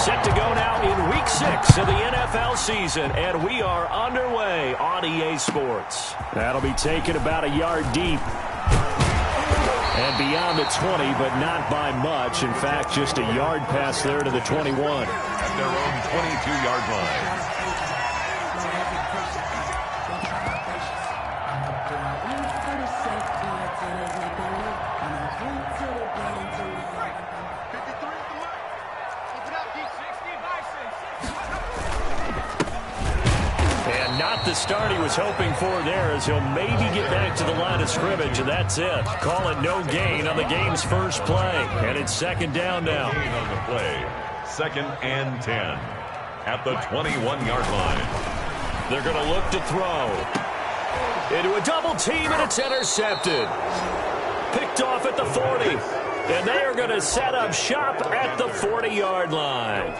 Set to go now in Week 6 of the NFL season, and we are underway on EA Sports. That'll be taken about a yard deep. And beyond the 20, but not by much. In fact, just a yard pass there to the 21. At their own 22-yard line. Not the start he was hoping for there, as he'll maybe get back to the line of scrimmage, and that's it. Call it no gain on the game's first play, and it's second down now. No gain on the play. 2nd and 10 at the 21-yard line. They're going to look to throw. Into a double team, and it's intercepted. Picked off at the 40. And they are going to set up shop at the 40-yard line.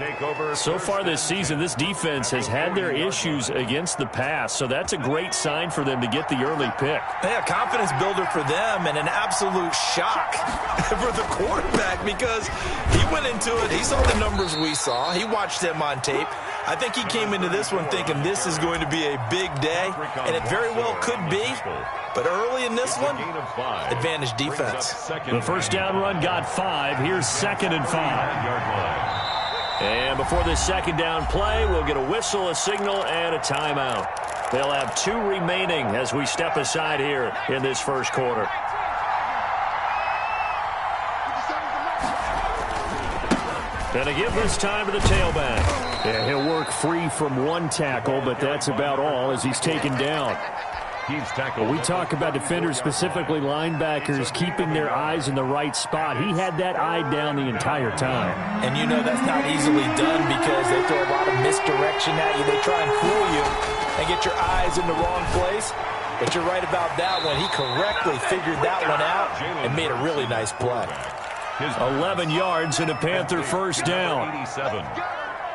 So far this season, this defense has had their issues against the pass, so that's a great sign for them to get the early pick. Yeah, confidence builder for them and an absolute shock for the quarterback because he went into it. He saw the numbers we saw. He watched them on tape. I think he came into this one thinking this is going to be a big day, and it very well could be. But early in this one, advantage defense. The first down run got 5. Here's 2nd and 5. And before this second down play, we'll get a whistle, a signal, and a timeout. They'll have 2 remaining as we step aside here in this first quarter. And to give this time to the tailback. Yeah, he'll work free from 1 tackle, but that's about all as he's taken down. We talk about defenders, specifically linebackers, keeping their eyes in the right spot. He had that eye down the entire time. And you know that's not easily done because they throw a lot of misdirection at you. They try and fool you and get your eyes in the wrong place. But you're right about that one. He correctly figured that one out and made a really nice play. 11 yards and a Panther first down.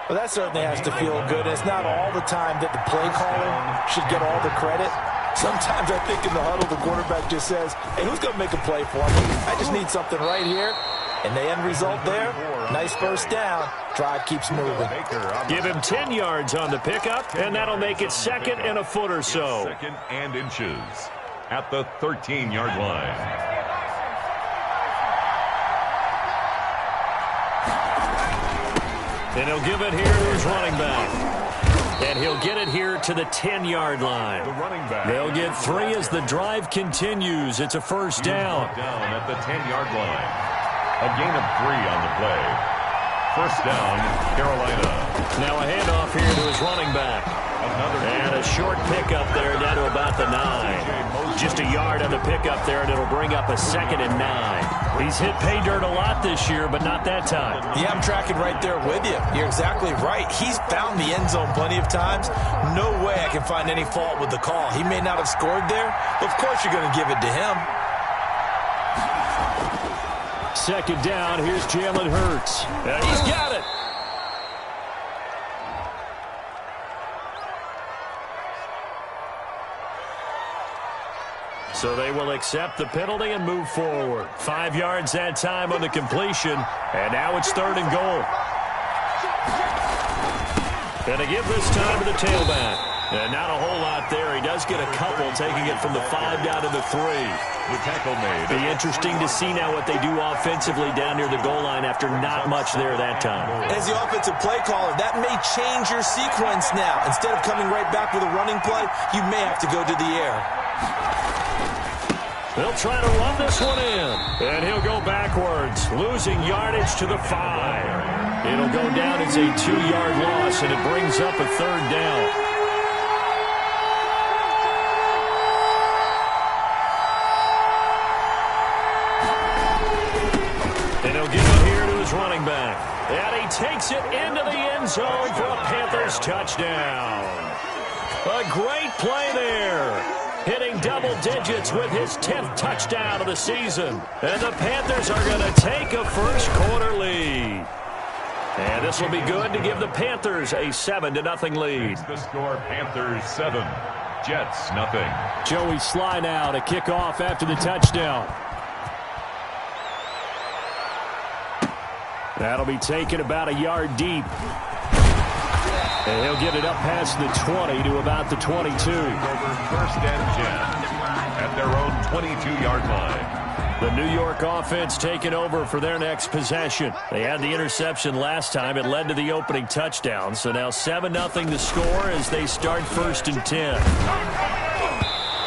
Well, that certainly has to feel good. It's not all the time that the play caller should get all the credit. Sometimes I think in the huddle, the quarterback just says, hey, who's going to make a play for me? I just need something right here. And the end result there, nice first down. Drive keeps moving. Give him 10 yards on the pickup, and that'll make it 2nd and a foot or so. 2nd and inches at the 13-yard line. And he'll give it here to his running back. And he'll get it here to the 10-yard line. They'll get 3 as the drive continues. It's a first down. Down at the 10-yard line. A gain of 3 on the play. First down, Carolina. Now a handoff here to his running back. And a short pickup there down to about the 9. Just a yard on the pickup there, and it'll bring up a 2nd and 9. He's hit pay dirt a lot this year, but not that time. Yeah, I'm tracking right there with you. You're exactly right. He's found the end zone plenty of times. No way I can find any fault with the call. He may not have scored there, but of course you're going to give it to him. Second down, here's Jalen Hurts. And he's got it. So they will accept the penalty and move forward. 5 yards that time on the completion, and now it's 3rd and goal. And to give this time to the tailback. And not a whole lot there. He does get a couple, taking it from the 5 down to the 3. The tackle made. Be interesting to see now what they do offensively down near the goal line after not much there that time. As the offensive play caller, that may change your sequence now. Instead of coming right back with a running play, you may have to go to the air. They'll try to run this one in. And he'll go backwards, losing yardage to the 5. It'll go down as a 2-yard loss, and it brings up a 3rd down. And he'll give it here to his running back. And he takes it into the end zone for a Panthers touchdown. A great play there. Hitting double digits with his 10th touchdown of the season. And the Panthers are going to take a first quarter lead. And this will be good to give the Panthers a 7-0 lead. The score, Panthers 7, Jets nothing. Joey Sly now to kick off after the touchdown. That'll be taken about a yard deep. And he'll get it up past the 20 to about the 22. First and 10 at their own 22-yard line. The New York offense taking over for their next possession. They had the interception last time. It led to the opening touchdown. So now 7-0 the score as they start 1st and 10.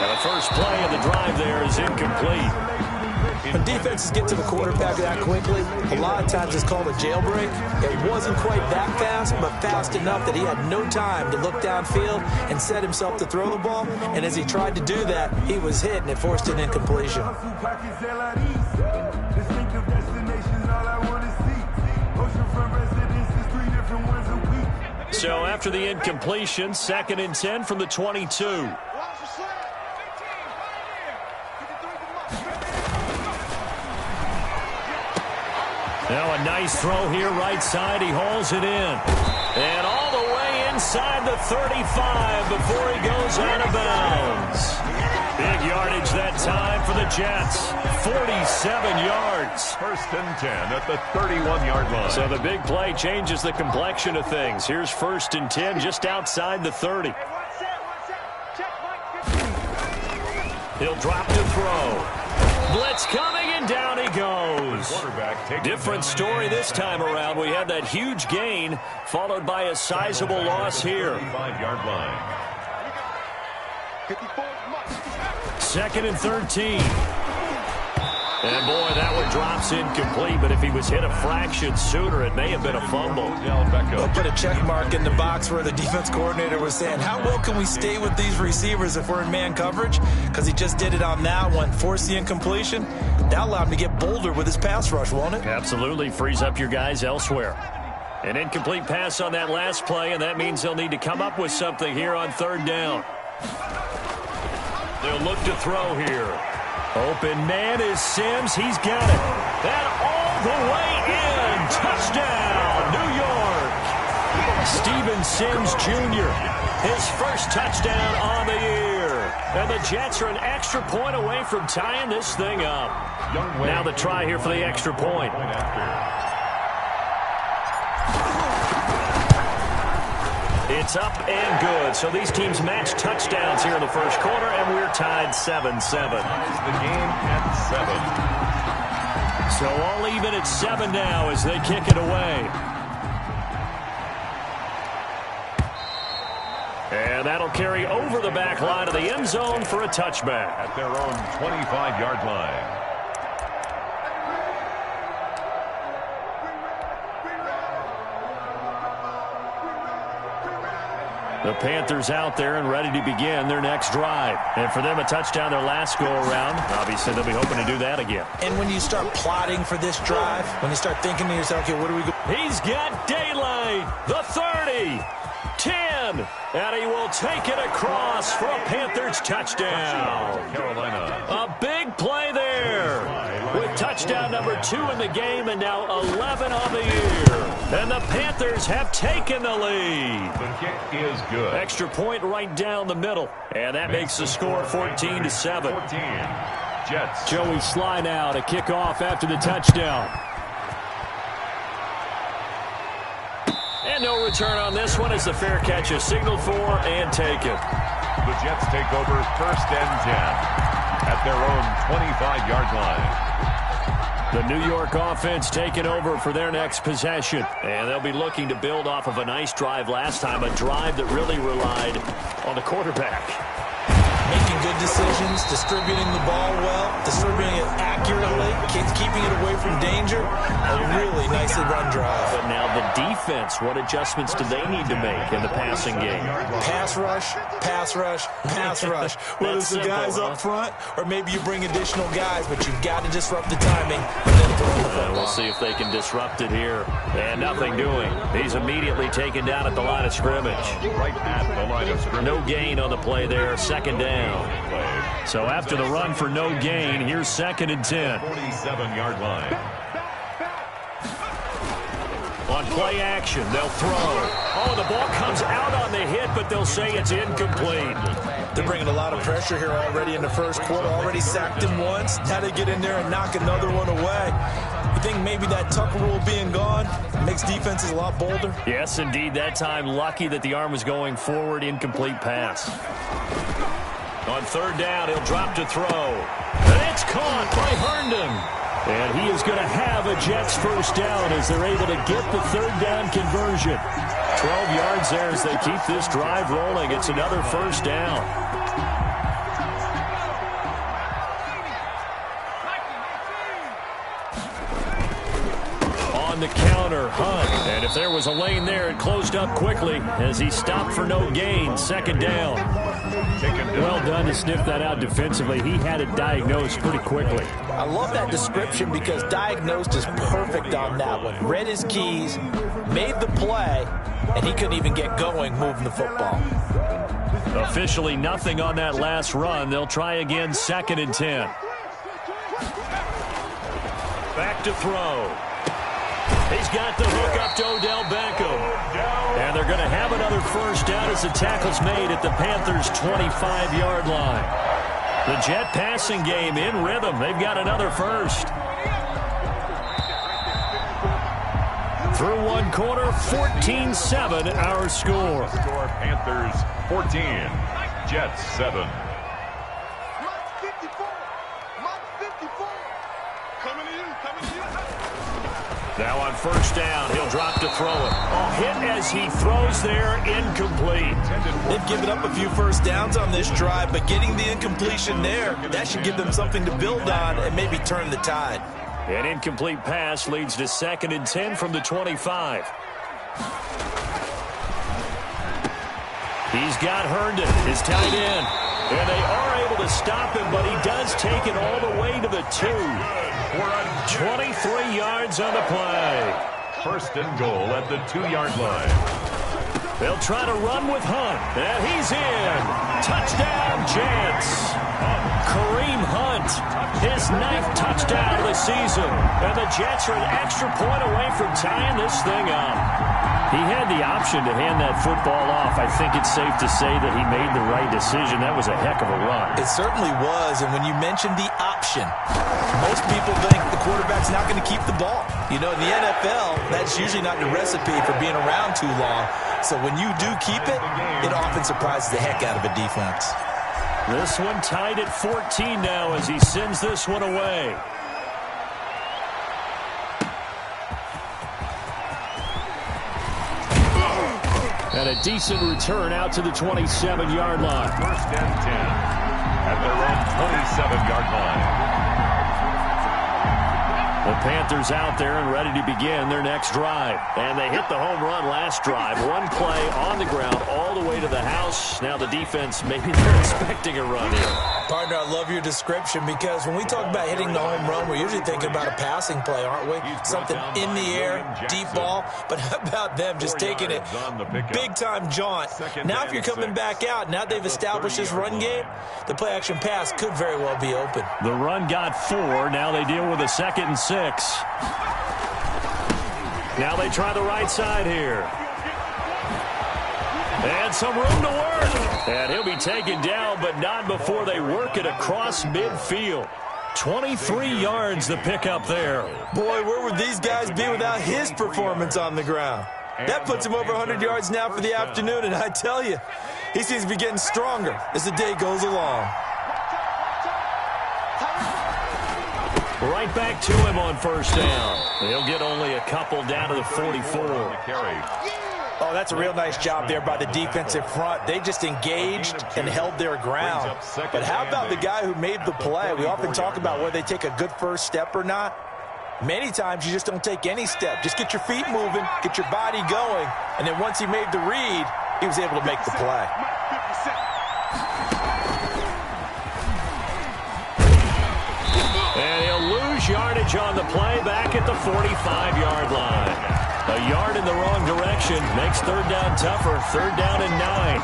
And the first play of the drive there is incomplete. When defenses get to the quarterback that quickly, a lot of times it's called a jailbreak. It wasn't quite that fast, but fast enough that he had no time to look downfield and set himself to throw the ball. And as he tried to do that, he was hit, and it forced an incompletion. So after the incompletion, 2nd and 10 from the 22. Now a nice throw here, right side. He hauls it in. And all the way inside the 35 before he goes out of bounds. Big yardage that time for the Jets. 47 yards. 1st and 10 at the 31-yard line. So the big play changes the complexion of things. Here's 1st and 10 just outside the 30. He'll drop to throw. Blitz coming, and down he goes. Different story this time around. We had that huge gain, followed by a sizable loss here. 35-yard line. 2nd and 13. And, boy, that one drops incomplete, but if he was hit a fraction sooner, it may have been a fumble. They'll put a check mark in the box where the defense coordinator was saying, how well can we stay with these receivers if we're in man coverage? Because he just did it on that one, forced the incompletion. That allowed him to get bolder with his pass rush, won't it? Absolutely, frees up your guys elsewhere. An incomplete pass on that last play, and that means they'll need to come up with something here on 3rd down. They'll look to throw here. Open man is Sims. He's got it. And all the way in. Touchdown, New York. Steven Sims Jr. His first touchdown on the year. And the Jets are an extra point away from tying this thing up. Now the try here for the extra point. It's up and good. So these teams match touchdowns here in the first quarter, and we're tied 7-7. The game at 7. So all even at 7 now as they kick it away. And that'll carry over the back line of the end zone for a touchback. At their own 25-yard line. The Panthers out there and ready to begin their next drive. And for them, a touchdown their last go-around. Obviously, they'll be hoping to do that again. And when you start plotting for this drive, when you start thinking to yourself, okay, what do we go? He's got daylight. The 30. 10. And he will take it across for a Panthers touchdown. Carolina. A big play there. With touchdown number 2 in the game and now 11 on the year. And the Panthers have taken the lead. The kick is good. Extra point right down the middle. And that makes the score 14-7. 14. Jets. Joey Sly now to kick off after the touchdown. And no return on this one as the fair catch is signaled for and taken. The Jets take over 1st and 10 at their own 25-yard line. The New York offense taking over for their next possession. And they'll be looking to build off of a nice drive last time, a drive that really relied on the quarterback. Making good decisions, distributing the ball well, distributing it accurately, keeping it away from danger. A really nicely run drive. But now the defense, what adjustments do they need to make in the passing game? Pass rush, pass rush, pass rush. Whether it's the guys up front or maybe you bring additional guys, but you've got to disrupt the timing and then throw the football. We'll see if they can disrupt it here. And nothing doing. He's immediately taken down at the line of scrimmage. Right at the line of scrimmage. No gain on the play there, 2nd down. So after the run for no gain, here's 2nd and 10. 47-yard line. On play action, they'll throw. Oh, the ball comes out on the hit, but they'll say it's incomplete. They're bringing a lot of pressure here already in the first quarter. Already sacked him once. Now they get in there and knock another one away. You think maybe that tuck rule being gone makes defenses a lot bolder? Yes, indeed. That time, lucky that the arm was going forward. Incomplete pass. On third down, he'll drop to throw. And it's caught by Herndon. And he is going to have a Jets first down as they're able to get the third down conversion. 12 yards there as they keep this drive rolling. It's another first down. On the counter, Hunt. And if there was a lane there, it closed up quickly as he stopped for no gain. Second down. Well done to sniff that out defensively. He had it diagnosed pretty quickly. I love that description because diagnosed is perfect on that one. Read his keys, made the play, and he couldn't even get going moving the football. Officially nothing on that last run. They'll try again, 2nd and 10. Back to throw. He's got the hook up to Odell Beckham. And they're going to have another first down as the tackle's made at the Panthers' 25-yard line. The Jet passing game in rhythm. They've got another first. Through one quarter, 14-7 our score. Panthers 14, Jets 7. Now on first down, he'll drop to throw it. Hit as he throws there, incomplete. They've given up a few first downs on this drive, but getting the incompletion there, that should give them something to build on and maybe turn the tide. An incomplete pass leads to 2nd and 10 from the 25. He's got Herndon, his tight end. And they are able to stop him, but he does take it all the way to the 2. 23 yards on the play. First and goal at the 2-yard line. They'll try to run with Hunt, and he's in. Touchdown, Jets. Kareem Hunt, his 9th touchdown of the season. And the Jets are an extra point away from tying this thing up. He had the option to hand that football off. I think it's safe to say that he made the right decision. That was a heck of a run. It certainly was, and when you mentioned the option, most people think the quarterback's not going to keep the ball. You know, in the NFL, that's usually not the recipe for being around too long. So when you do keep it, it often surprises the heck out of a defense. This one tied at 14 now as he sends this one away. And a decent return out to the 27-yard line. First and 10 at their own 27-yard line. The Panthers out there and ready to begin their next drive. And they hit the home run last drive. One play on the ground all the way to the house. Now the defense, maybe they're expecting a run here. Partner, I love your description because when we talk about hitting the home run, we're usually thinking about a passing play, aren't we? Something in the air, deep ball. But how about them just taking it big-time jaunt? Now if you're coming back out, now they've established this run game, the play-action pass could very well be open. The run got 4. Now they deal with a 2nd and 6. Now they try the right side here. And some room to work. And he'll be taken down, but not before they work it across midfield. 23 yards the pickup there. Boy, where would these guys be without his performance on the ground? That puts him over 100 yards now for the afternoon, and I tell you, he seems to be getting stronger as the day goes along. Right back to him on first down. He'll get only a couple down to the 44. Oh, that's a real nice job there by the defensive front. They just engaged and held their ground. But how about the guy who made the play? We often talk about whether they take a good first step or not. Many times you just don't take any step. Just get your feet moving, get your body going, and then once he made the read, he was able to make the play. And he'll lose yardage on the play back at the 45-yard line. A yard in the wrong direction makes third down tougher. Third down and 9.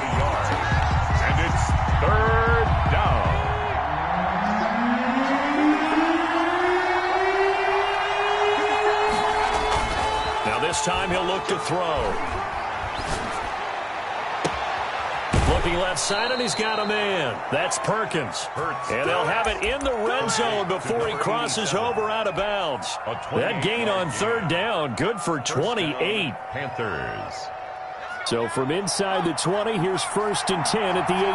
And it's third down. Now this time he'll look to throw. Looking left side, and he's got a man. That's Perkins. And they'll have it in the red zone before he crosses over out of bounds. That gain on third down, good for 28. Panthers. So from inside the 20, here's 1st and 10 at the 18.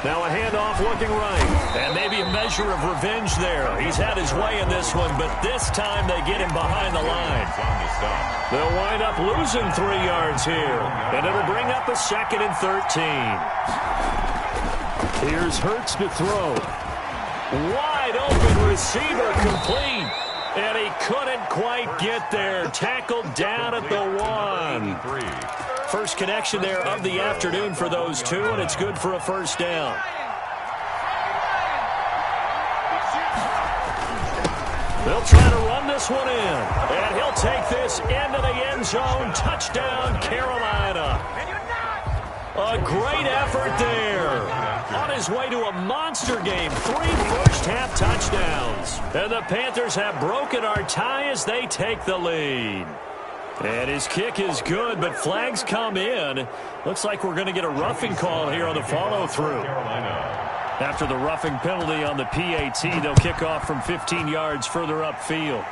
Now a handoff looking right. And maybe a measure of revenge there. He's had his way in this one, but this time they get him behind the line. They'll wind up losing 3 yards here. And it'll bring up a 2nd and 13. Here's Hurts to throw. Wide open receiver complete. And he couldn't quite get there. Tackled down at the 1. First connection there of the afternoon for those two, and it's good for a 1st down. They'll try to run this one in. And he'll take this into the end zone. Touchdown, Carolina. A great effort there. On his way to a monster game. 3 first-half touchdowns. And the Panthers have broken our tie as they take the lead. And his kick is good, but flags come in. Looks like we're going to get a roughing call here on the follow-through. After the roughing penalty on the PAT, they'll kick off from 15 yards further upfield.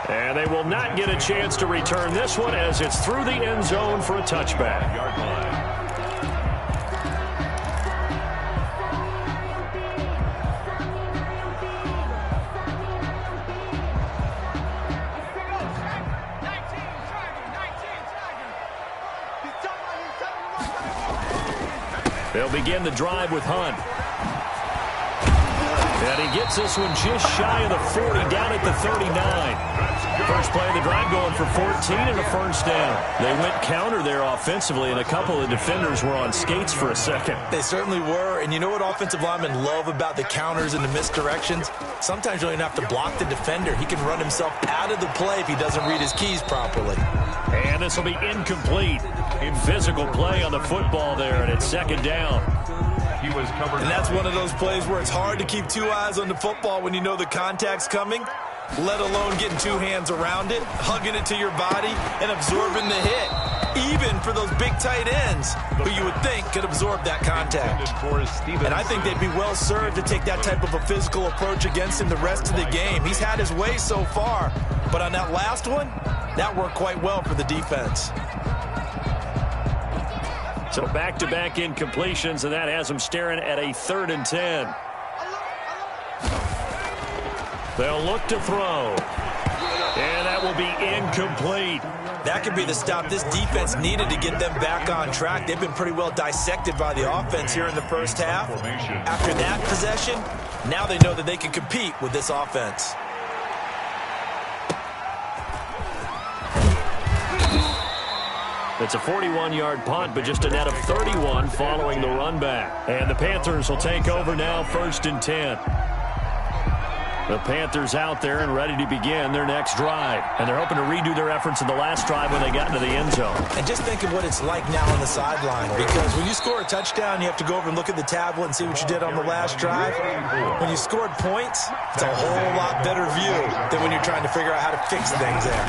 And they will not get a chance to return this one as it's through the end zone for a touchback. They'll begin the drive with Hunt. And he gets this one just shy of the 40, down at the 39. First play of the drive going for 14 and a 1st down. They went counter there offensively, and a couple of defenders were on skates for a second. They certainly were, and you know what offensive linemen love about the counters and the misdirections? Sometimes you don't even have to block the defender. He can run himself out of the play if he doesn't read his keys properly. And this will be incomplete. In physical play on the football there, and it's 2nd down. He was covered. And that's one of those plays where it's hard to keep 2 eyes on the football when you know the contact's coming, let alone getting 2 hands around it, hugging it to your body, and absorbing the hit. Even for those big tight ends who you would think could absorb that contact. And I think they'd be well served to take that type of a physical approach against him the rest of the game. He's had his way so far, but on that last one, that worked quite well for the defense. So back-to-back incompletions, and that has them staring at a 3rd and 10. They'll look to throw. And that will be incomplete. That could be the stop this defense needed to get them back on track. They've been pretty well dissected by the offense here in the first half. After that possession, now they know that they can compete with this offense. It's a 41-yard punt, but just a net of 31 following the run back. And the Panthers will take over now, 1st and 10. The Panthers out there and ready to begin their next drive. And they're hoping to redo their efforts in the last drive when they got into the end zone. And just think of what it's like now on the sideline. Because when you score a touchdown, you have to go over and look at the tablet and see what you did on the last drive. When you scored points, it's a whole lot better view than when you're trying to figure out how to fix things there.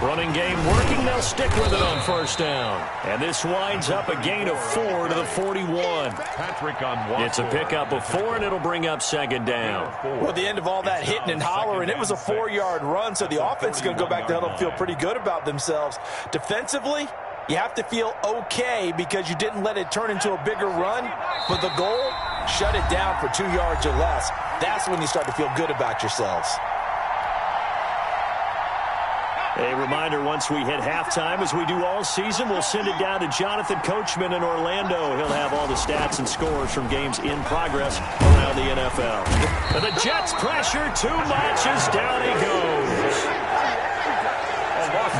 Running game working. They'll stick with it on 1st down. And this winds up a gain of 4 to the 41. Patrick on 1. It's a pickup of 4, and it'll bring up 2nd down. Well, at the end of all that hitting and hollering, it was a 4-yard run, so the offense is going to go back to huddle and feel pretty good about themselves. Defensively, you have to feel okay because you didn't let it turn into a bigger run, but the goal, shut it down for 2 yards or less. That's when you start to feel good about yourselves. A reminder, once we hit halftime, as we do all season, we'll send it down to Jonathan Coachman in Orlando. He'll have all the stats and scores from games in progress around the NFL. And the Jets pressure too much as down he goes.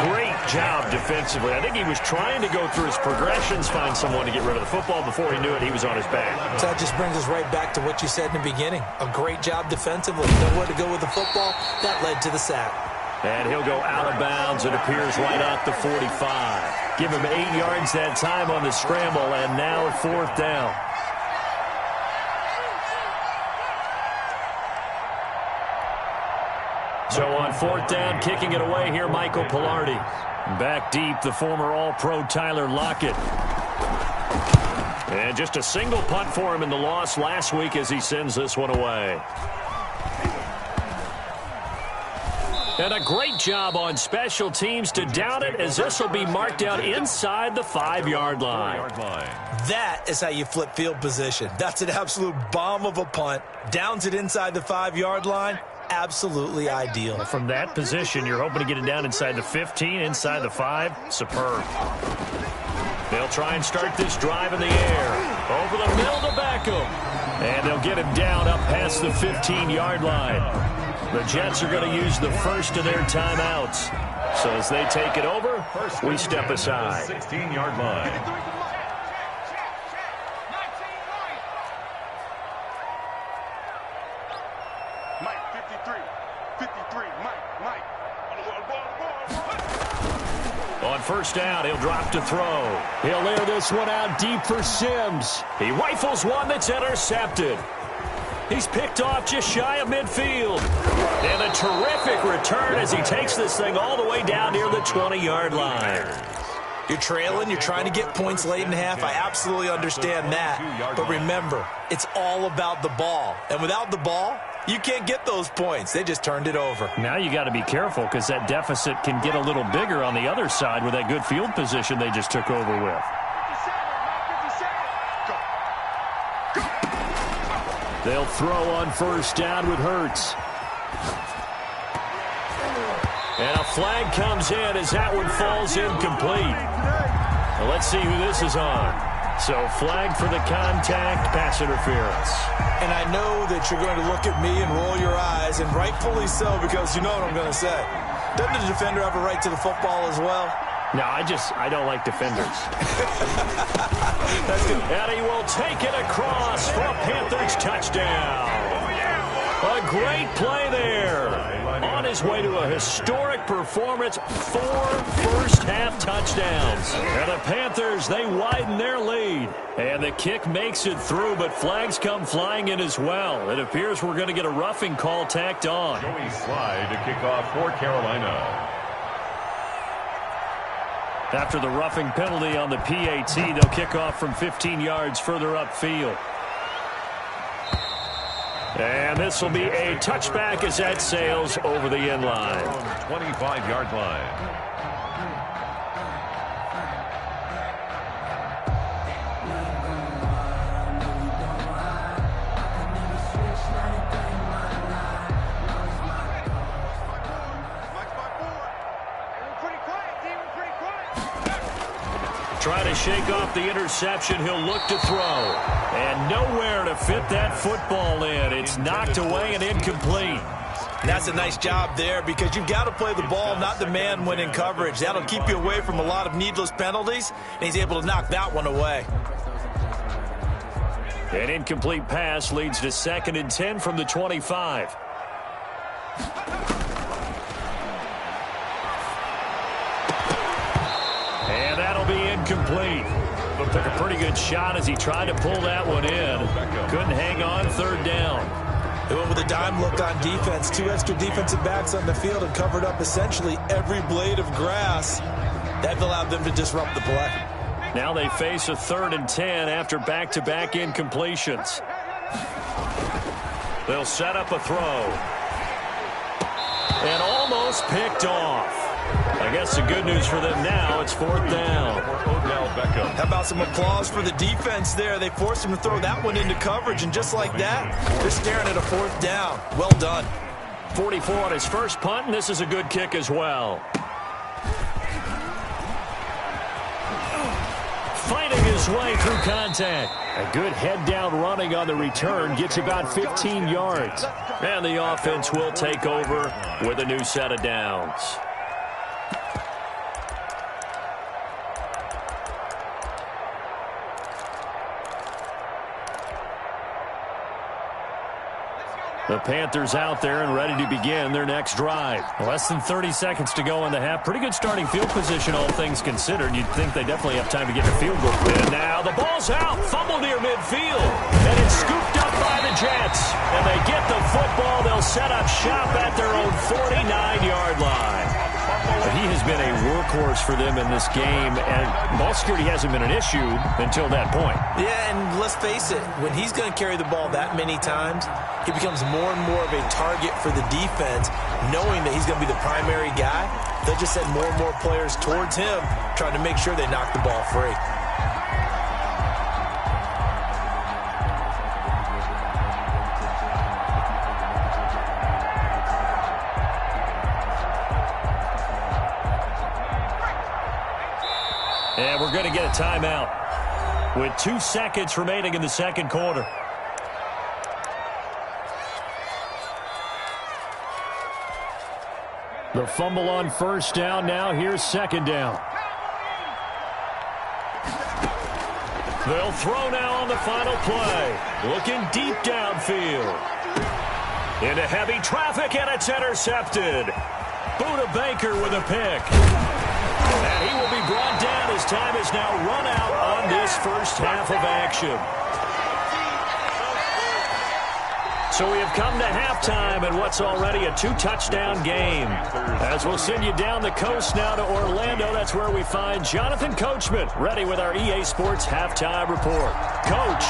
Great job defensively. I think he was trying to go through his progressions, find someone to get rid of the football. Before he knew it, he was on his back. So that just brings us right back to what you said in the beginning. A great job defensively. Nowhere to go with the football. That led to the sack. And he'll go out of bounds. It appears right at the 45. Give him 8 yards that time on the scramble, and now 4th down. So on 4th down, kicking it away here, Michael Pilardi. Back deep, the former All-Pro Tyler Lockett. And just a single punt for him in the loss last week as he sends this one away. And a great job on special teams to down it, as this will be marked down inside the 5-yard line. That is how you flip field position. That's an absolute bomb of a punt. Downs it inside the 5-yard line. Absolutely ideal. From that position, you're hoping to get it down inside the 15, inside the 5. Superb. They'll try and start this drive in the air. Over the middle to Beckham. And they'll get him down up past the 15-yard line. The Jets are going to use the first of their timeouts. So as they take it over, we step aside. 16-yard line. Mike, 53, Mike. On first down, he'll drop to throw. He'll air this one out deep for Sims. He rifles one that's intercepted. He's picked off just shy of midfield. And a terrific return as he takes this thing all the way down near the 20-yard line. You're trailing, you're trying to get points late in half. I absolutely understand that. But remember, it's all about the ball. And without the ball, you can't get those points. They just turned it over. Now you got to be careful because that deficit can get a little bigger on the other side with that good field position they just took over with. They'll throw on first down with Hurts. And a flag comes in as that one falls incomplete. Well, let's see who this is on. So flag for the contact, pass interference. And I know that you're going to look at me and roll your eyes, and rightfully so, because you know what I'm going to say. Doesn't the defender have a right to the football as well? No, I don't like defenders. That's good. And he will take it across for a Panthers touchdown. A great play there. On his way to a historic performance, 4 first-half touchdowns. And the Panthers, they widen their lead. And the kick makes it through, but flags come flying in as well. It appears we're going to get a roughing call tacked on. Joey Slye to kick off for Carolina. After the roughing penalty on the PAT, they'll kick off from 15 yards further upfield. And this will be a touchback as that sails over the end line. 25-yard line. Try to shake off the interception. He'll look to throw. And nowhere to fit that football in. It's knocked away and incomplete. And that's a nice job there because you've got to play the ball, not the man when in coverage. That'll keep you away from a lot of needless penalties, and he's able to knock that one away. An incomplete pass leads to 2nd and 10 from the 25. And that'll be incomplete. Took a pretty good shot as he tried to pull that one in. Couldn't hang on 3rd down. They went with a dime look on defense. 2 extra defensive backs on the field and covered up essentially every blade of grass. That allowed them to disrupt the play. Now they face a 3rd and 10 after back-to-back incompletions. They'll set up a throw. And almost picked off. I guess the good news for them now, it's 4th down. How about some applause for the defense there? They forced him to throw that one into coverage, and just like that, they're staring at a 4th down. Well done. 44 on his first punt, and this is a good kick as well. Fighting his way through contact. A good head-down running on the return gets about 15 yards. And the offense will take over with a new set of downs. The Panthers out there and ready to begin their next drive. Less than 30 seconds to go in the half. Pretty good starting field position, all things considered. You'd think they definitely have time to get the field goal. And now the ball's out. Fumble near midfield. And it's scooped up by the Jets. And they get the football. They'll set up shop at their own 49-yard line. But he has has been a workhorse for them in this game, and ball security hasn't been an issue until that point. Yeah, and let's face it, when he's going to carry the ball that many times, he becomes more and more of a target for the defense, knowing that he's going to be the primary guy. They'll just send more and more players towards him, trying to make sure they knock the ball free. And we're going to get a timeout with 2 seconds remaining in the second quarter. The fumble on first down. Now here's second down. They'll throw now on the final play. Looking deep downfield. Into heavy traffic, and it's intercepted. Buda Baker with a pick. And he will be brought down as time is now run out on this first half of action. So we have come to halftime in what's already a 2-touchdown game. As we'll send you down the coast now to Orlando, that's where we find Jonathan Coachman ready with our EA Sports halftime report. Coach,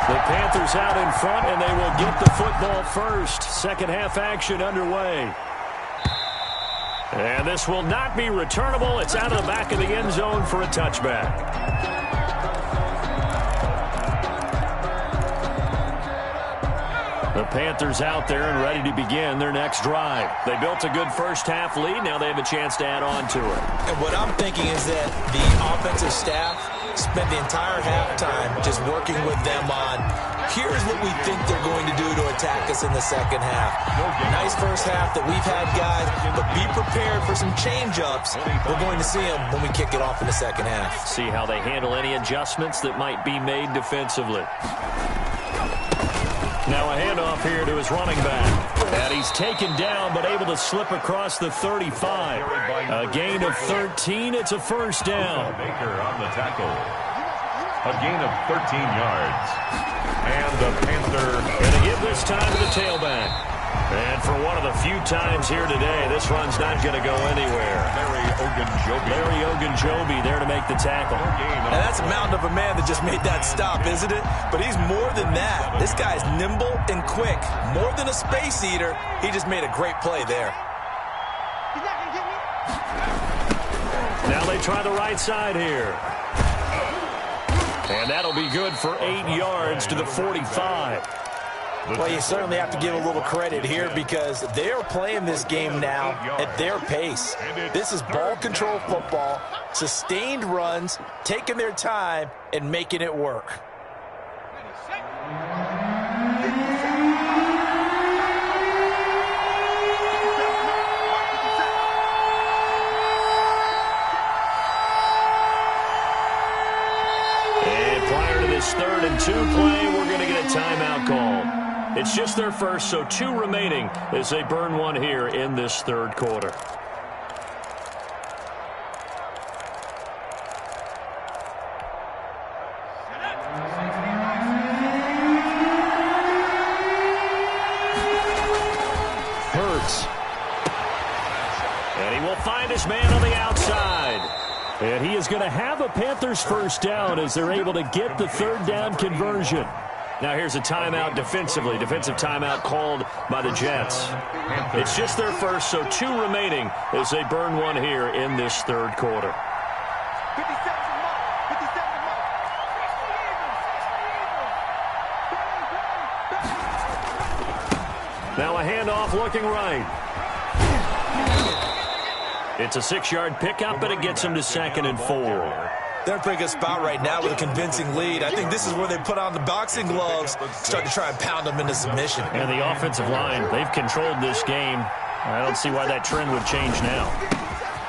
the Panthers out in front, and they will get the football first. Second half action underway. And this will not be returnable. It's out of the back of the end zone for a touchback. The Panthers out there and ready to begin their next drive. They built a good first half lead. Now they have a chance to add on to it. And what I'm thinking is that the offensive staff spent the entire halftime just working with them on, here's what we think they're going to do to attack us in the second half. Nice first half that we've had, guys, but be prepared for some change-ups. We're going to see them when we kick it off in the second half. See how they handle any adjustments that might be made defensively. Now a handoff here to his running back. And he's taken down but able to slip across the 35. A gain of 13. It's a first down. Baker on the tackle. A gain of 13 yards. And the Panther going to give this time to the tailback. And for one of the few times here today, this run's not going to go anywhere. Larry Ogunjobi there to make the tackle. And that's a mountain of a man that just made that stop, isn't it? But he's more than that. This guy's nimble and quick. More than a space eater, he just made a great play there. Now they try the right side here. And that'll be good for 8 yards to the 45. Well, you certainly have to give a little credit here because they are playing this game now at their pace. This is ball control football, sustained runs, taking their time, and making it work. And prior to this 3rd and 2 play, we're going to get a timeout call. It's just their first, so 2 remaining as they burn one here in this 3rd quarter. Hurts. And he will find his man on the outside. And he is going to have a Panthers first down as they're able to get the 3rd down conversion. Now here's a timeout defensively. Defensive timeout called by the Jets. It's just their first, so 2 remaining as they burn one here in this 3rd quarter. Now a handoff looking right. It's a 6-yard pickup, and it gets him to 2nd and 4. They're in a pretty good spot right now with a convincing lead. I think this is where they put on the boxing gloves, start to try and pound them into submission. And the offensive line, they've controlled this game. I don't see why that trend would change now.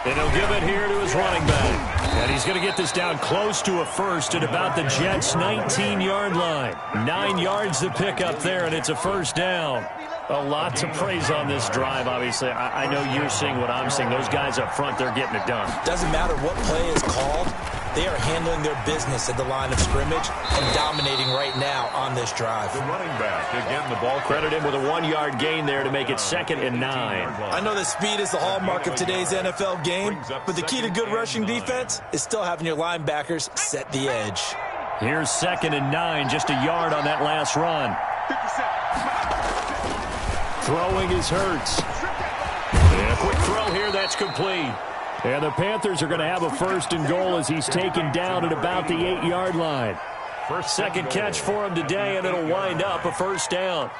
And he'll give it here to his running back. And he's going to get this down close to a first at about the Jets' 19-yard line. 9 yards to pick up there, and it's a first down. A lot to praise on this drive, obviously. I know you're seeing what I'm seeing. Those guys up front, they're getting it done. Doesn't matter what play is called. They are handling their business at the line of scrimmage and dominating right now on this drive. The running back, again, the ball Credit him with a 1-yard gain there to make it 2nd and 9. I know that speed is the hallmark of today's NFL game, but the key to good rushing defense is still having your linebackers set the edge. Here's 2nd and 9, just a yard on that last run. Throwing is Hurts. And a quick throw here, that's complete. And the Panthers are going to have a 1st and goal as he's taken down at about the 8-yard line. Second catch for him today, and it'll wind up a 1st down.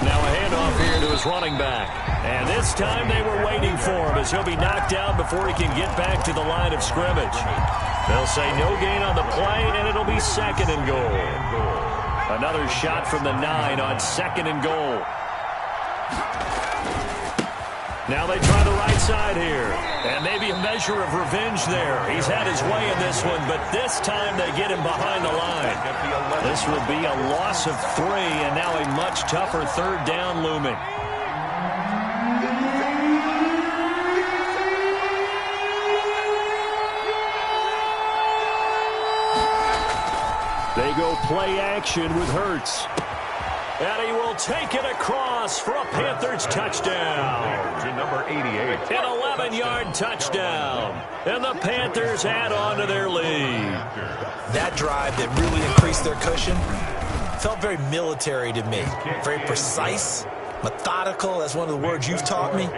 Now a handoff here to his running back. And this time they were waiting for him as he'll be knocked down before he can get back to the line of scrimmage. They'll say no gain on the play, and it'll be 2nd and goal. Another shot from the 9 on 2nd and goal. Now they try the right side here. And maybe a measure of revenge there. He's had his way in this one, but this time they get him behind the line. This will be a loss of 3, and now a much tougher 3rd down looming. They go play action with Hurts. And he will take it across for a Panthers touchdown. to number 88. An 11-yard touchdown. And the Panthers add on to their lead. That drive that really increased their cushion felt very military to me. Very precise, methodical, that's one of the words you've taught me,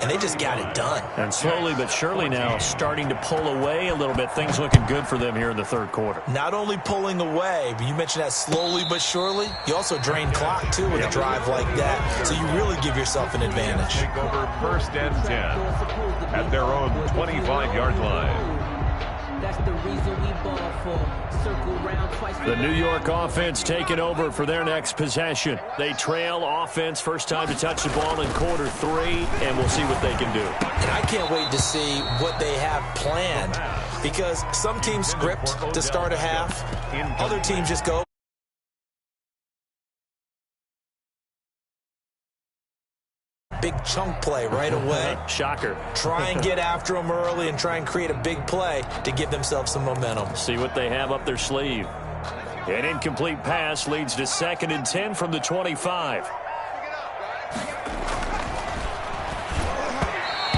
and they just got it done. And slowly but surely now starting to pull away a little bit. Things looking good for them here in the 3rd quarter. Not only pulling away, but you mentioned that slowly but surely. You also drain clock, too, with a drive like that, so you really give yourself an advantage. Take over 1st and 10 at their own 25-yard line. That's the reason we ball for. Circle round twice. The New York offense taking over for their next possession. They trail offense, first time to touch the ball in quarter 3, and we'll see what they can do. And I can't wait to see what they have planned, because some teams script to start a half. Other teams just go. Big chunk play right away. Shocker. Try and get after them early and try and create a big play to give themselves some momentum. See what they have up their sleeve. An incomplete pass leads to 2nd and 10 from the 25.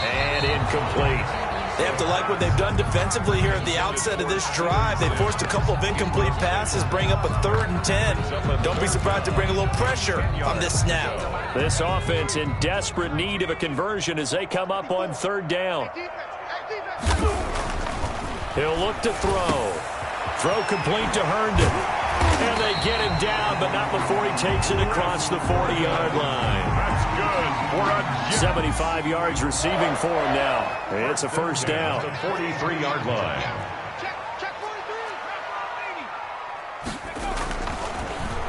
And incomplete. They have to like what they've done defensively here at the outset of this drive. They forced a couple of incomplete passes, bring up a 3rd and 10. Don't be surprised to bring a little pressure on this snap. This offense in desperate need of a conversion as they come up on 3rd down. He'll look to throw. Throw complete to Herndon. And they get him down, but not before he takes it across the 40-yard line. That's good. 75 yards receiving for him now. It's a 1st down. The 43-yard line.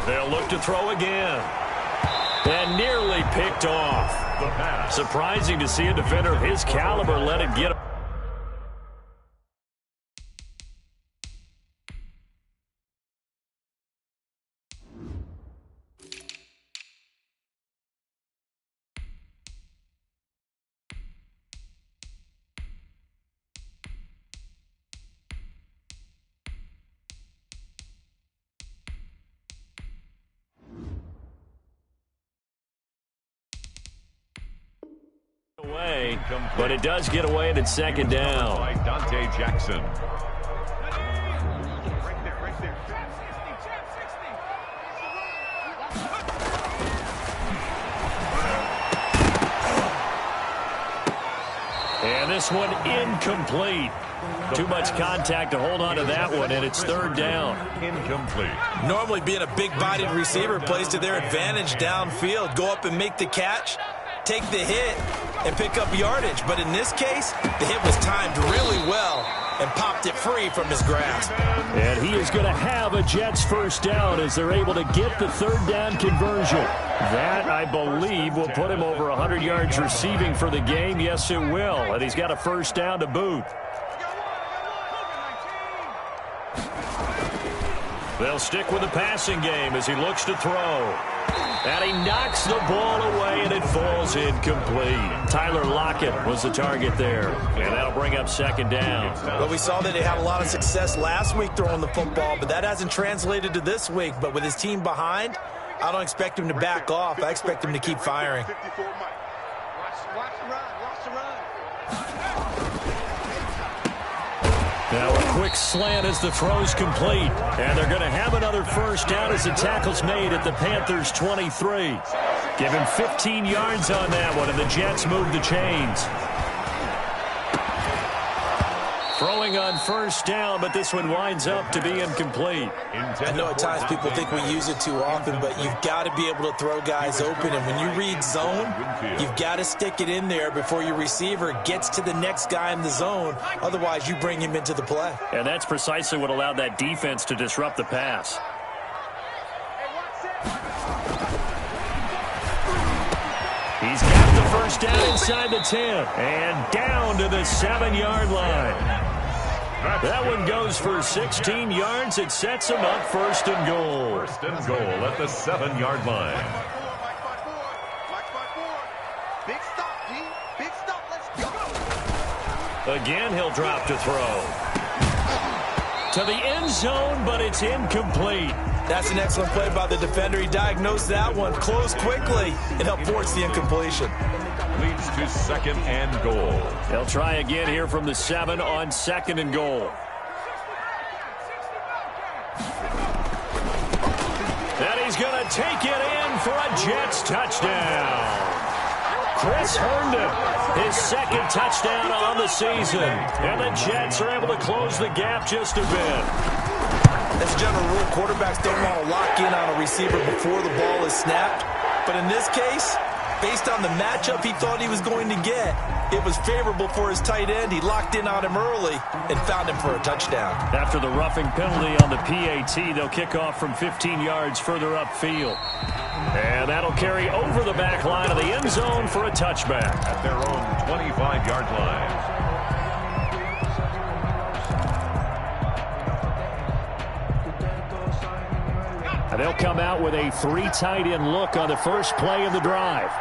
They'll look to throw again. And nearly picked off. The pass. Surprising to see a defender of his caliber let it get him. Away, but it does get away, and it's 2nd down. By Dante Jackson. And this one incomplete. Too much contact to hold on to that one, and it's 3rd down. Incomplete. Normally being a big-bodied receiver plays to their advantage downfield. Go up and make the catch, take the hit, and pick up yardage. But in this case, the hit was timed really well and popped it free from his grasp. And he is going to have a Jets 1st down as they're able to get the 3rd down conversion. That, I believe, will put him over 100 yards receiving for the game. Yes, it will. And he's got a 1st down to boot. They'll stick with the passing game as he looks to throw. And he knocks the ball away, and it falls incomplete. Tyler Lockett was the target there, and that'll bring up second down. Well, we saw that he had a lot of success last week throwing the football, but that hasn't translated to this week. But with his team behind, I don't expect him to back off. I expect him to keep firing. Watch the run. Watch the run. Now a quick slant as the throw's complete. And they're going to have another first down as the tackle's made at the Panthers' 23. Give him 15 yards on that one, and the Jets move the chains. Throwing on first down, but this one winds up to be incomplete. I know at times people think we use it too often, but you've got to be able to throw guys open. And when you read zone, you've got to stick it in there before your receiver gets to the next guy in the zone. Otherwise, you bring him into the play. And that's precisely what allowed that defense to disrupt the pass. He's got the first down inside the 10 and down to the 7-yard line. That one goes for 16 yards. It sets him up first and goal. First and goal at the 7-yard line. Big stop, D. Big stop. Let's go. Again, he'll drop to throw. To the end zone, but it's incomplete. That's an excellent play by the defender. He diagnosed that one, closed quickly, and helped force the incompletion. Leads to second and goal. They'll try again here from the 7 on second and goal. And he's going to take it in for a Jets touchdown. Chris Herndon, his second touchdown on the season. And the Jets are able to close the gap just a bit. As a general rule, quarterbacks don't want to lock in on a receiver before the ball is snapped. But in this case, based on the matchup he thought he was going to get, it was favorable for his tight end. He locked in on him early and found him for a touchdown. After the roughing penalty on the PAT, they'll kick off from 15 yards further upfield. And that'll carry over the back line of the end zone for a touchback. At their own 25-yard line. And they'll come out with a 3 tight end look on the first play of the drive.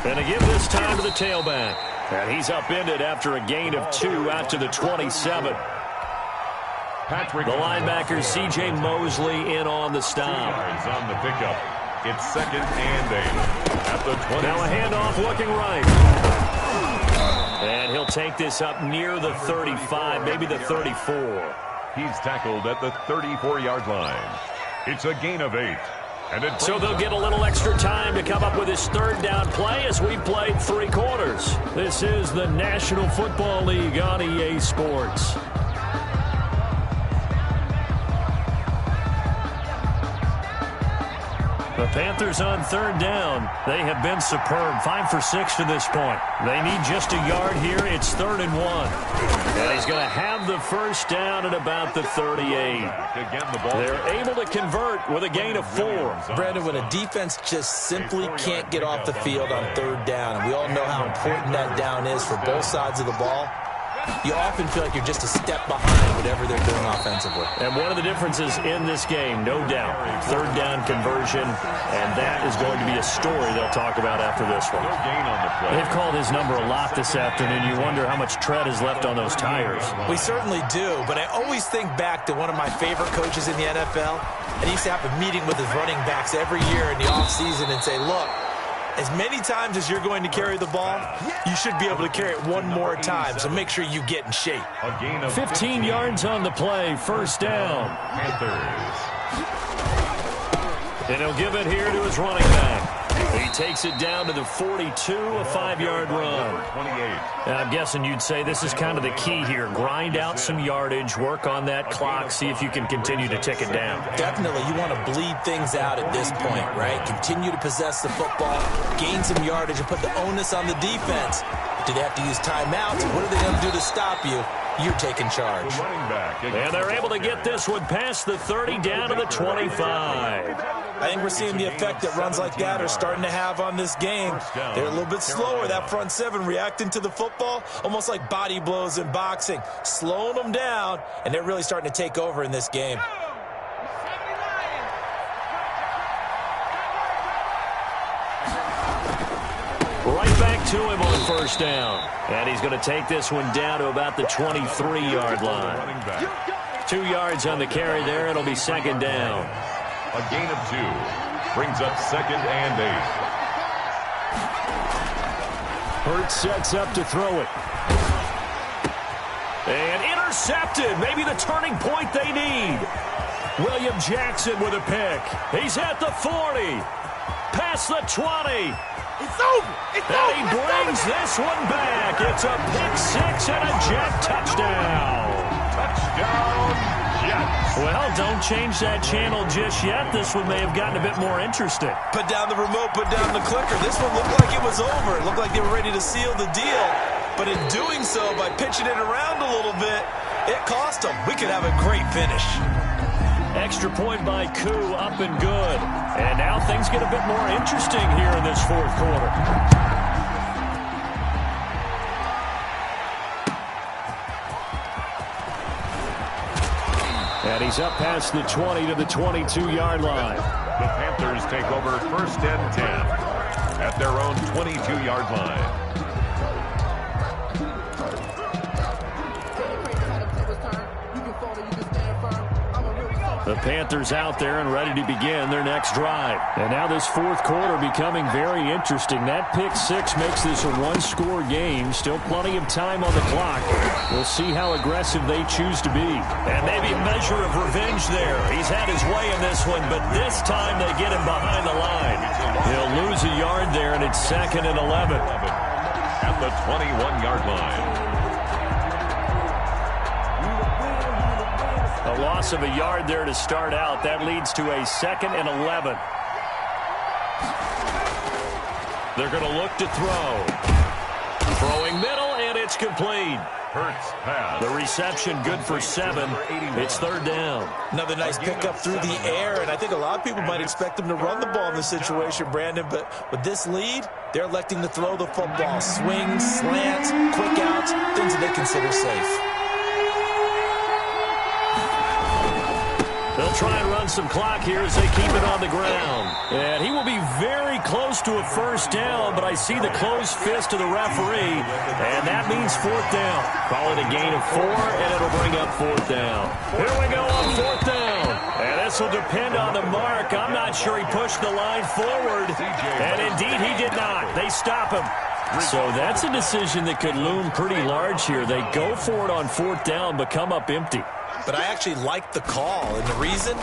And they give this time to the tailback. And he's upended after a gain of 2 out to the 27. Patrick, the linebacker C.J. Mosley in on the stop. On the pickup. It's second and 8 at the 20. Now a handoff looking right. And he'll take this up near the 35, maybe the 34. He's tackled at the 34-yard line. It's a gain of 8. And so they'll get a little extra time to come up with his third down play as we played 3 quarters. This is the National Football League on EA Sports. The Panthers on third down. They have been superb. 5 for 6 to this point. They need just a yard here. It's 3rd and 1. And he's going to have the first down at about the 38. They're able to convert with a gain of 4. Brandon, when a defense just simply can't get off the field on third down, and we all know how important that down is for both sides of the ball, you often feel like you're just a step behind whatever they're doing offensively. And one of the differences in this game, no doubt, third down conversion, and that is going to be a story they'll talk about after this one. They've called his number a lot this afternoon. You wonder how much tread is left on those tires. We certainly do, but I always think back to one of my favorite coaches in the NFL, and he used to have a meeting with his running backs every year in the offseason and say, look, as many times as you're going to carry the ball, you should be able to carry it one more time, so make sure you get in shape. 15 yards on the play, first down. And he'll give it here to his running back. He takes it down to the 42, a 5-yard run. And I'm guessing you'd say this is kind of the key here. Grind out some yardage, work on that clock, see if you can continue to tick it down. Definitely. You want to bleed things out at this point, right? Continue to possess the football, gain some yardage, and put the onus on the defense. Do they have to use timeouts? What are they going to do to stop you? You're taking charge. And they're able to get this one past the 30 down to the 25. I think we're seeing the effect that runs like that are starting to have on this game. They're a little bit slower, that front 7 reacting to the football, almost like body blows in boxing, slowing them down, and they're really starting to take over in this game. Right back to him on first down. And he's going to take this one down to about the 23-yard line. 2 yards on the carry there. It'll be second down. A gain of 2 brings up 2nd and 8. Hurts sets up to throw it. And intercepted. Maybe the turning point they need. William Jackson with a pick. He's at the 40. Past the 20. It's over. It's and over. he brings this one back. It's a pick 6 and a Jet touchdown. Touchdown, Jets. Well, don't change that channel just yet. This one may have gotten a bit more interesting. Put down the remote, put down the clicker. This one looked like it was over. It looked like they were ready to seal the deal. But in doing so, by pitching it around a little bit, it cost them. We could have a great finish. Extra point by Koo, up and good. And now things get a bit more interesting here in this fourth quarter. And he's up past the 20 to the 22-yard line. The Panthers take over 1st and 10 at their own 22-yard line. The Panthers out there and ready to begin their next drive. And now this fourth quarter becoming very interesting. That pick 6 makes this a one-score game. Still plenty of time on the clock. We'll see how aggressive they choose to be. And maybe a measure of revenge there. He's had his way in this one, but this time they get him behind the line. He'll lose a yard there, and it's 2nd and 11. At the 21-yard line. A loss of a yard there to start out. That leads to a 2nd and 11. They're going to look to throw. Throwing middle, and it's complete. Hurts pass. The reception good for 7. It's 3rd down. Another nice pickup through the air, and I think a lot of people might expect them to run the ball in this situation, Brandon, but with this lead, they're electing to throw the football. Swings, slants, quick outs, things that they consider safe. They'll try and run some clock here as they keep it on the ground. And he will be very close to a first down, but I see the closed fist of the referee, and that means 4th down. Call it a gain of 4, and it'll bring up 4th down. Here we go on 4th down. And this will depend on the mark. I'm not sure he pushed the line forward, and indeed he did not. They stop him. So that's a decision that could loom pretty large here. They go for it on 4th down, but come up empty. But I actually like the call, and the reason?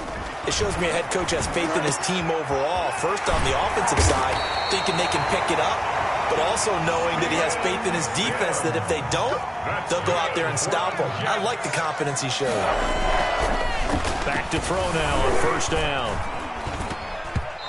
It shows me a head coach has faith in his team overall. First, on the offensive side, thinking they can pick it up, but also knowing that he has faith in his defense that if they don't, they'll go out there and stop them. I like the confidence he showed. Back to throw now on 1st down.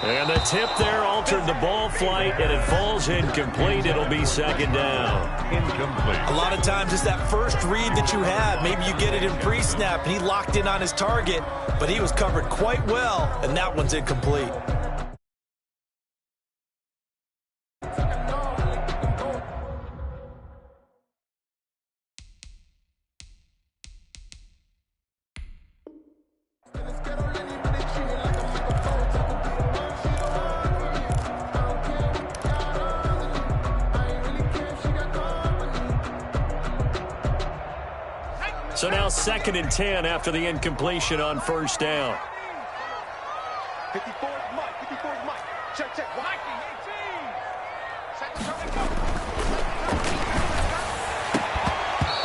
And the tip there altered the ball flight, and it falls incomplete. It'll be 2nd down. Incomplete. A lot of times it's that first read that you have. Maybe you get it in pre-snap, and he locked in on his target, but he was covered quite well, and that one's incomplete. So now 2nd and 10 after the incompletion on 1st down. 54 is Mike. 54 is Mike. Check, check. Mike,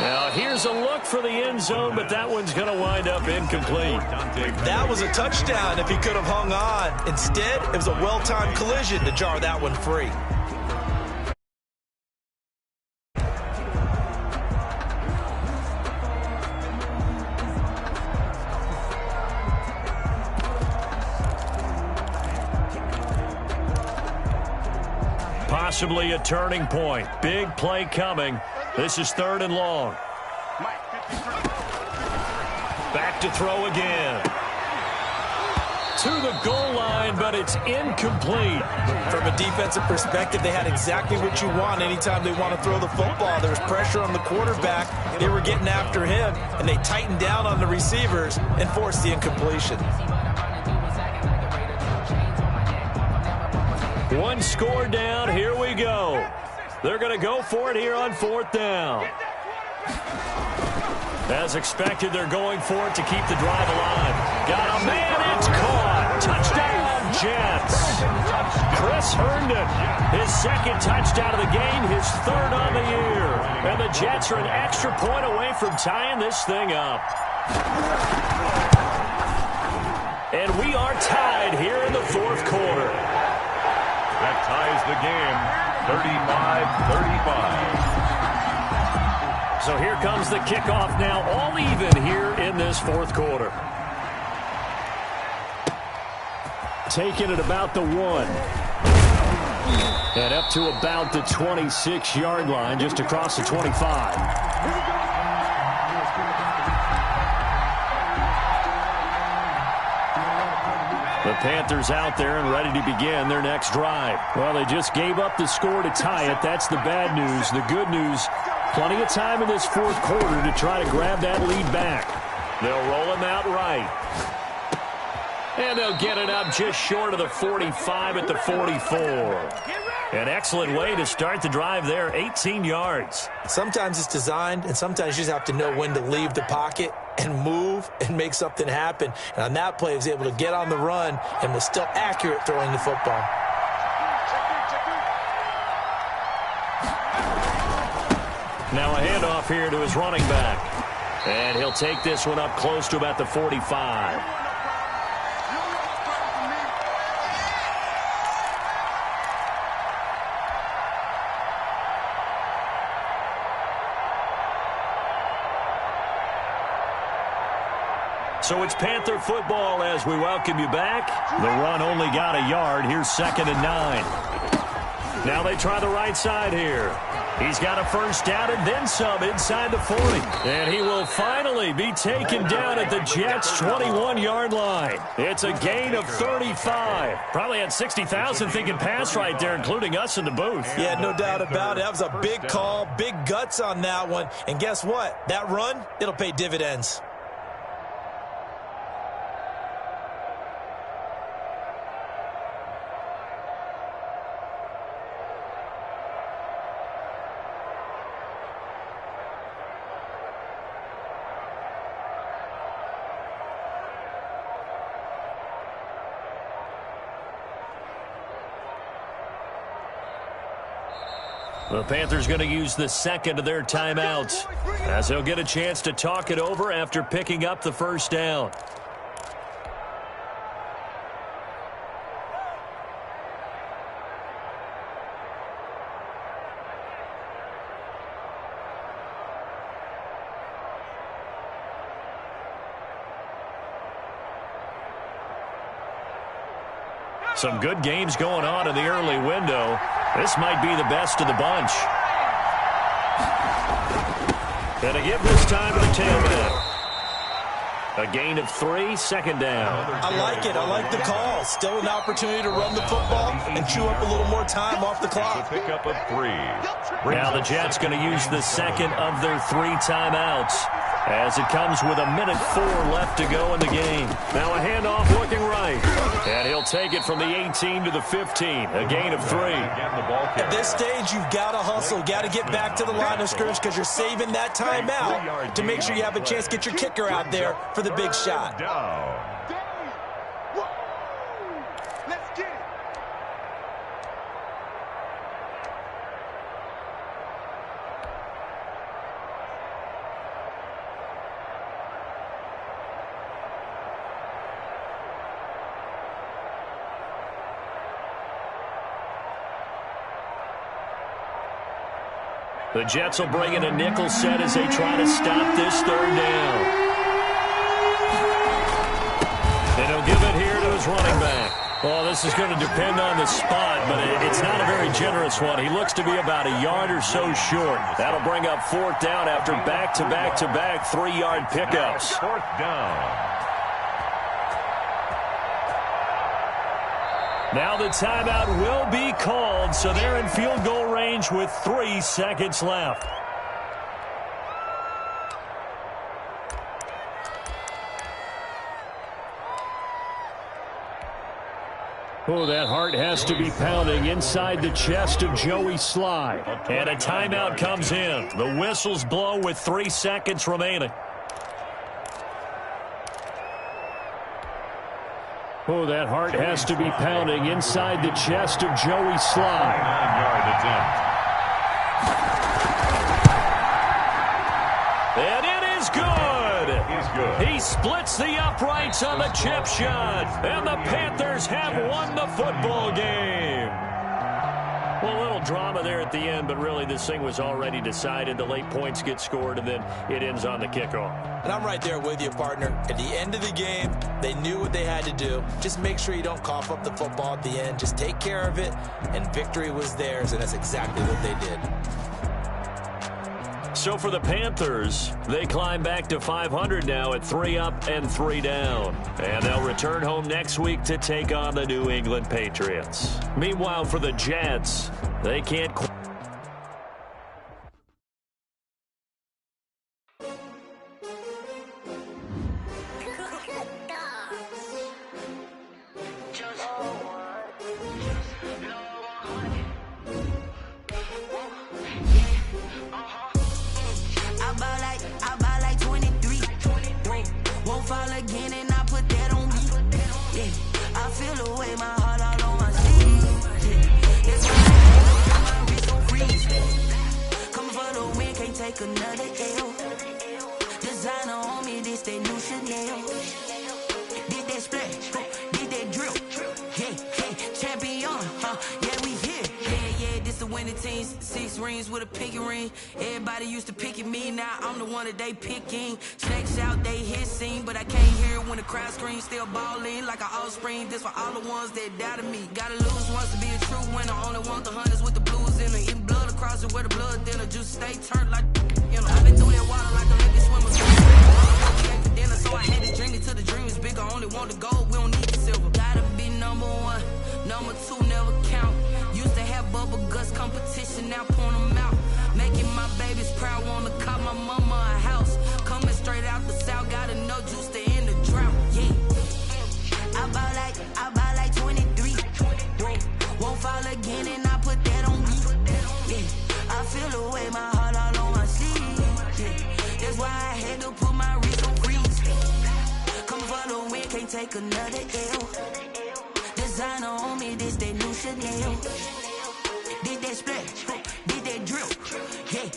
18. Now here's a look for the end zone, but that one's going to wind up incomplete. That was a touchdown if he could have hung on. Instead, it was a well-timed collision to jar that one free. Possibly a turning point. Big play coming. This is 3rd and long. Back to throw again. To the goal line, but it's incomplete. From a defensive perspective, they had exactly what you want anytime they want to throw the football. There was pressure on the quarterback. They were getting after him, and they tightened down on the receivers and forced the incompletion. One score down. Here we go. They're going to go for it here on 4th down. As expected, they're going for it to keep the drive alive. Got a man, it's caught. Touchdown, Jets. Chris Herndon, his 2nd touchdown of the game, his 3rd on the year. And the Jets are an extra point away from tying this thing up. And we are tied here in the 4th quarter. That ties the game, 35-35. So here comes the kickoff now, all even here in this 4th quarter. Taking it about the 1. And up to about the 26-yard line, just across the 25. The Panthers out there and ready to begin their next drive. Well, they just gave up the score to tie it. That's the bad news. The good news, plenty of time in this 4th quarter to try to grab that lead back. They'll roll him out right. And they'll get it up just short of the 45 at the 44. An excellent way to start the drive there, 18 yards. Sometimes it's designed, and sometimes you just have to know when to leave the pocket and move and make something happen. And on that play, he was able to get on the run and was still accurate throwing the football. Now a handoff here to his running back. And he'll take this one up close to about the 45. So it's Panther football as we welcome you back. The run only got a yard. Here's 2nd and 9. Now they try the right side here. He's got a 1st down and then some inside the 40. And he will finally be taken down at the Jets' 21-yard line. It's a gain of 35. Probably had 60,000 thinking pass right there, including us in the booth. Yeah, no doubt about it. That was a big call, big guts on that one. And guess what? That run, it'll pay dividends. The Panthers going to use the 2nd of their timeouts as they'll get a chance to talk it over after picking up the 1st down. Some good games going on in the early window. This might be the best of the bunch. Gonna give this time to the tailback. A gain of 3, 2nd down. I like it. I like the call. Still an opportunity to run the football and chew up a little more time off the clock. Pick up a 3. Now the Jets going to use the 2nd of their 3 timeouts as it comes with 1:04 left to go in the game. Now a handoff looking right. And he'll take it from the 18 to the 15. A gain of 3. At this stage, you've got to hustle. Got to get back to the line of scrimmage because you're saving that timeout to make sure you have a chance to get your kicker out there for the big shot. Let's get it. The Jets will bring in a nickel set as they try to stop this 3rd down. And he'll give it here to his running back. Well, this is going to depend on the spot, but it's not a very generous one. He looks to be about a yard or so short. That'll bring up 4th down after back-to-back-to-back 3-yard pickups. 4th down. Now the timeout will be called, so they're in field goal range with 3 seconds left. Oh, that heart has to be pounding inside the chest of Joey Sly. And a timeout comes in. The whistles blow with 3 seconds remaining. Oh, that heart has to be pounding inside the chest of Joey Sly. 9-yard attempt. And it is good. He's good. He splits the uprights on the chip shot. And the Panthers have won the football game. Well, a little drama there at the end, but really this thing was already decided. The late points get scored, and then it ends on the kickoff. And I'm right there with you, partner. At the end of the game, they knew what they had to do. Just make sure you don't cough up the football at the end. Just take care of it, and victory was theirs, and that's exactly what they did. So for the Panthers, they climb back to 500 now at 3 up and 3 down. And they'll return home next week to take on the New England Patriots. Meanwhile, for the Jets, they can't quite. They picking snakes out, they hissing, but I can't hear when the crowd screams. Still balling like an offspring. This for all the ones that doubted me. Gotta lose once to be a true winner. Only want the hunters with the blues in it. Eating blood across it where the blood thinner. Juice stay turned like, you know. I've been through that water like Olympic swimmers. We ate for dinner, so I had to drink it till the dream is bigger. Only want the gold, we don't need the silver. Gotta be number 1, number 2 never count. Used to have bubble guts competition, now point them out. Making my babies proud, wanna call my mama a house. Coming straight out the south, gotta know juice to end the drought. Yeah, I bought like 23. Won't fall again, and I put that on me. Yeah, I feel the way, my heart all on my sleeve. Yeah, that's why I had to put my wrist on freeze. Come for the win, can't take another L. Designer on me, this that new Chanel. Did that splash, did that drill. Yeah,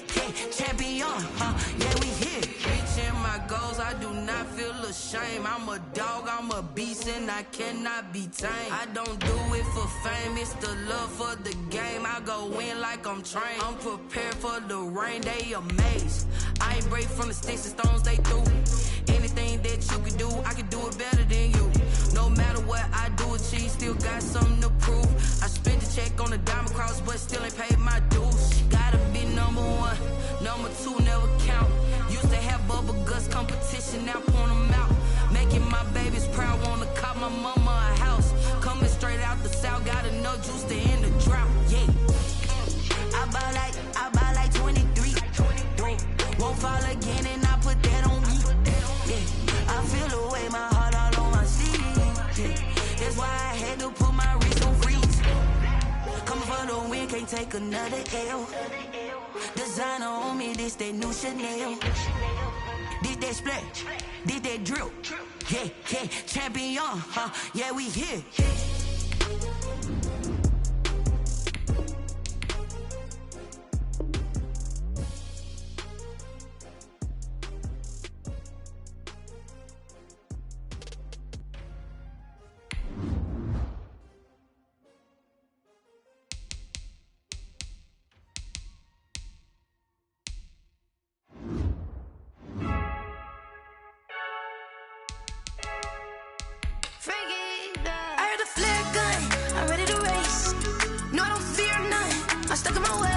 champion, yeah, we here. Reaching my goals, I do not feel ashamed. I'm a dog, I'm a beast, and I cannot be tamed. I don't do it for fame, it's the love for the game. I go in like I'm trained. I'm prepared for the rain, they amazed. I ain't break from the sticks and stones they threw. Anything that you can do, I can do it better than you. No matter what I do, achieve, still got something to prove. I spent the check on the diamond cross, but still ain't paid my dues. Gotta be number 1, number 2 never count. Used to have bubble guts competition, now point them out. Making my babies proud, wanna call my mama a house. Coming straight out the south, gotta know juice to end the drought. Yeah, I bought like 23. Won't fall again, and I put that on me. Yeah, I feel the way, my heart all on my sleeve. Yeah, that's why I had to put my wrist on freeze. Coming for the win, can't take another L. Designer on me, this that new Chanel. Did that splash, did that drill. Yeah, champion, yeah, we here. I'm stuck in my way.